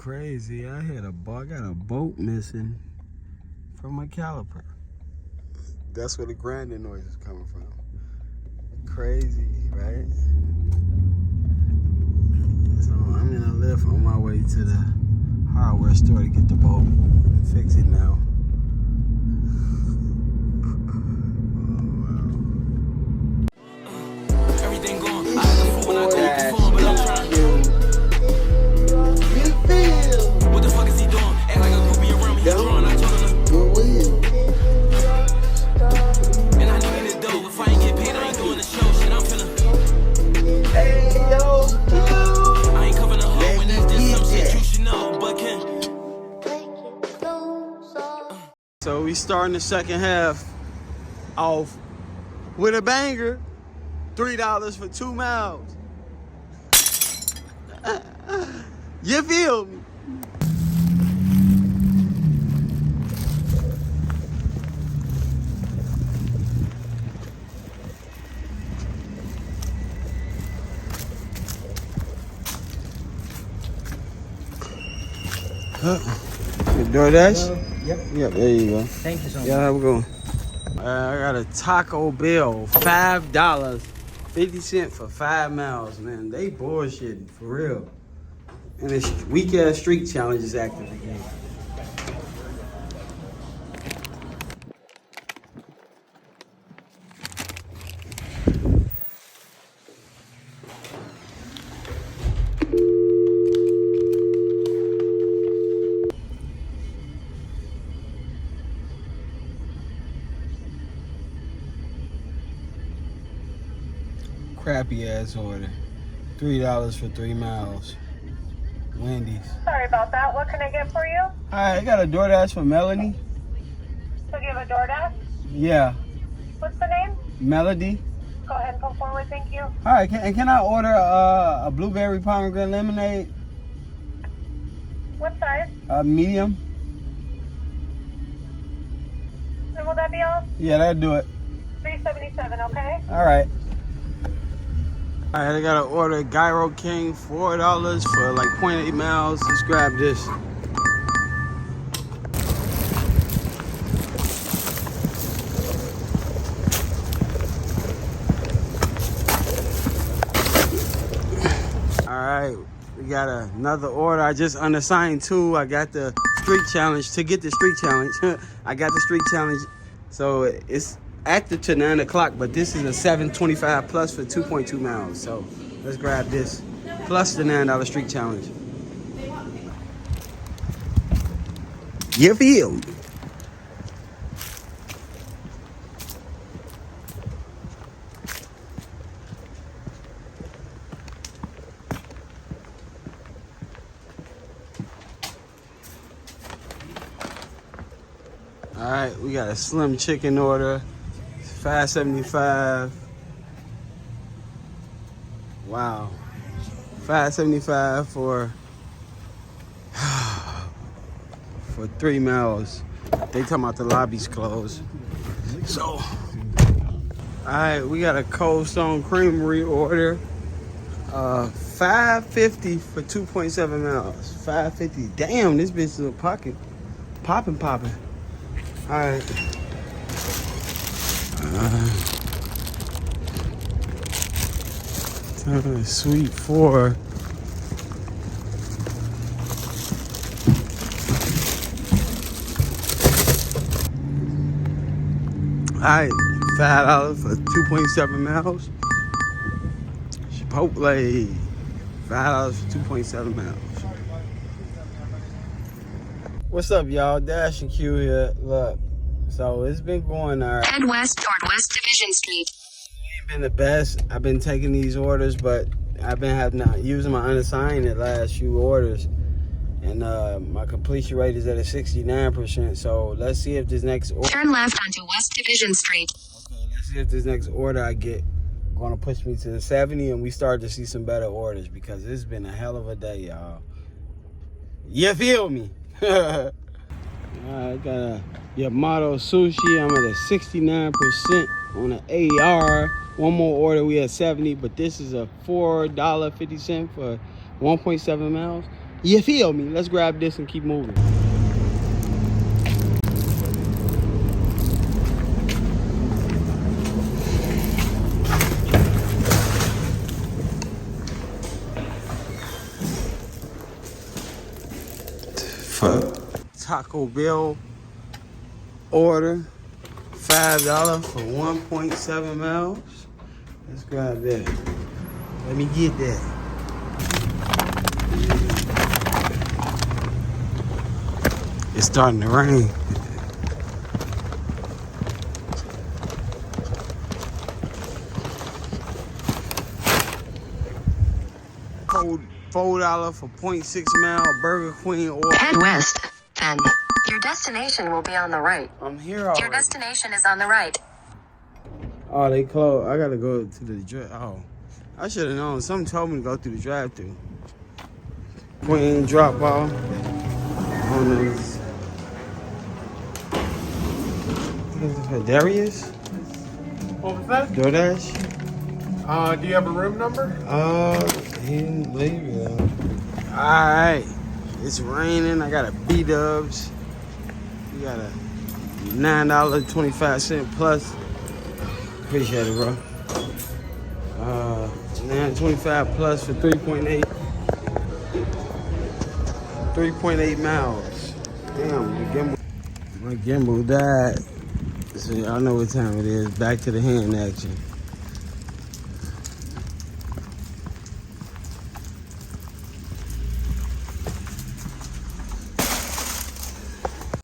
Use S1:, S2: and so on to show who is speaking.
S1: crazy. I got a bolt missing from my caliper. That's where the grinding noise is coming from. Crazy, right? So I'm in a lift on my way to the hardware store to get the bolt and fix it now.
S2: Everything going. I had the food when I take the phone, but I'm trying to. What the fuck is he doing? Act like a groupie around me. He's drawing. I told him to. And I need it though. If I ain't get paid, I ain't doing the show. Shit, I'm finna. I ain't covering the hoe when that's just some shit you should know. But can.
S1: So we starting the second half off with a banger. $3 for 2 miles. You feel me? Doordash?
S3: Yep.
S1: Yep, there you go.
S3: Thank you so much.
S1: Yeah, have a good one. I got a Taco Bell, $5.50 for 5 miles, man. They bullshitting, for real. And this weak ass streak challenge is active again. Crappy ass order. $3 for 3 miles. Wendy's.
S4: Sorry about that. What can I get for you?
S1: Hi, I got a DoorDash for Melanie.
S4: So do you have a DoorDash?
S1: Yeah,
S4: What's the name?
S1: Melody.
S4: Go ahead and come forward. Thank you.
S1: All right, can I order a blueberry pomegranate lemonade?
S4: What size?
S1: Medium.
S4: And will that be all?
S1: Yeah, that'll do it.
S4: $3.77, okay?
S1: All right. All right, I gotta order Gyro King, $4 for like 0.8 miles. Let's grab this. All right, we got another order. I just unassigned 2. I got the streak challenge. To get the streak challenge, I got the streak challenge. So it's active to 9 o'clock, but this is a 7.25 plus for 2.2 miles. So let's grab this plus the $9 streak challenge. You feel me? All right, we got a slim chicken order, $5.75. Wow, $5.75 for 3 miles. They talking about the lobby's closed. So, all right, we got a Cold Stone Creamery order, $5.50 for 2.7 miles. $5.50. Damn, this bitch is a pocket, popping. All right. Sweet 4. All right, $5 for 2.7 miles. Chipotle, $5 for 2.7 miles. What's up, y'all? Dashinq here. Look, so it's been going all right.
S5: Head west toward West Division Street.
S1: It ain't been the best. I've been taking these orders, but I've been using my unassigned the last few orders. And my completion rate is at a 69%. So let's see if this next order...
S5: Turn left onto West Division Street.
S1: Okay, let's see if this next order I get going to push me to the 70 and we start to see some better orders, because it's been a hell of a day, y'all. You feel me? I got a Yamato sushi. I'm at a 69% on an AR. One more order, we at 70, but this is a $4.50 for 1.7 miles. You feel me? Let's grab this and keep moving. Fuck. Taco Bell order. $5 for 1.7 miles. Let's grab that. Let me get that. It's starting to rain. $4 for 0.6 mile Burger Queen order.
S5: Head west, then. Your destination will be on the right.
S1: I'm here already.
S5: Your destination is on the right.
S1: Oh, they closed. I gotta go to the drive. Oh, I should have known. Something told me to go through the drive-thru. Queen drop off. On this. Darius?
S3: What was that?
S1: Doordash?
S3: Do you have a room number?
S1: He didn't leave it. Alright. It's raining. I got a B-dubs. We got a $9.25 plus. Appreciate it, bro. $9.25 plus for 3.8. 3.8 miles. Damn, my gimbal died. So y'all know what time it is. Back to the hand action.